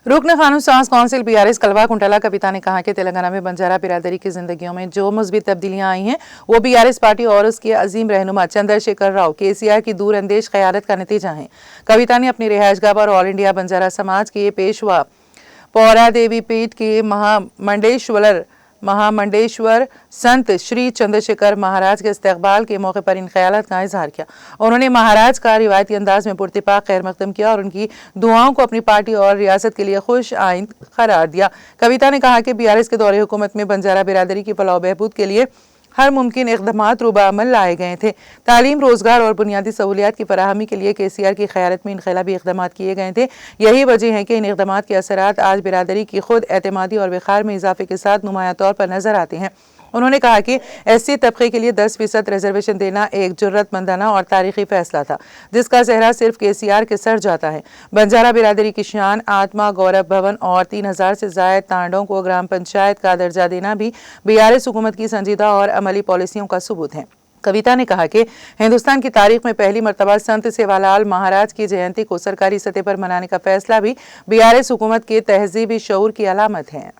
रुकन कानून साज कौंसिल बीआरएस कलवा कुंटला कविता ने कहा कि तेलंगाना में बंजारा बिरादरी की जिंदगियों में जो मुस्बित तब्दीलियां आई हैं वो बीआरएस पार्टी और उसके अजीम रहनुमा चंद्रशेखर राव केसीआर की दूरअंदेश क़यादत का नतीजा है। कविता ने अपनी रिहाइशगाह पर ऑल इंडिया बंजारा समाज के पेशवा पौरा देवी पीठ के महामंडेश्वर संत श्री चंद्रशेखर महाराज के इस्तकबाल के मौके पर इन ख्यालात का इजहार किया। उन्होंने महाराज का रिवायती अंदाज में पुरतिपाक खैर मकदम किया और उनकी दुआओं को अपनी पार्टी और रियासत के लिए खुश आइंद करार दिया। कविता ने कहा कि बीआरएस के दौरे हुकूमत में बंजारा बिरादरी की फलाह बहबूद के लिए हर मुमकिन इक़दामात रूबअमल लाए गए थे। तालीम, रोजगार और बुनियादी सहूलियात की फराहमी के लिए केसीआर की क़यादत में इनकलाबी इक़दामात किए गए थे। यही वजह है कि इन इक़दामात के असरात आज बिरादरी की खुद एतमादी और वक़ार में इजाफे के साथ नुमाया तौर पर नजर आते हैं। उन्होंने कहा कि एससी तबके के लिए 10% रिजर्वेशन देना एक जुर्रतमंदाना और तारीखी फैसला था जिसका सेहरा सिर्फ केसीआर के सर जाता है। बंजारा बिरादरी की शान, आत्मा, गौरव भवन और 3000 से ज़ायद तांडों को ग्राम पंचायत का दर्जा देना भी बीआरएस हुकूमत की संजीदा और अमली पॉलिसियों का सबूत है। कविता ने कहा कि हिंदुस्तान की तारीख में पहली मर्तबा संत सेवालाल महाराज की जयंती को सरकारी सतह पर मनाने का फैसला भी बीआरएस हुकूमत के तहजीबी शऊर की अलामत है।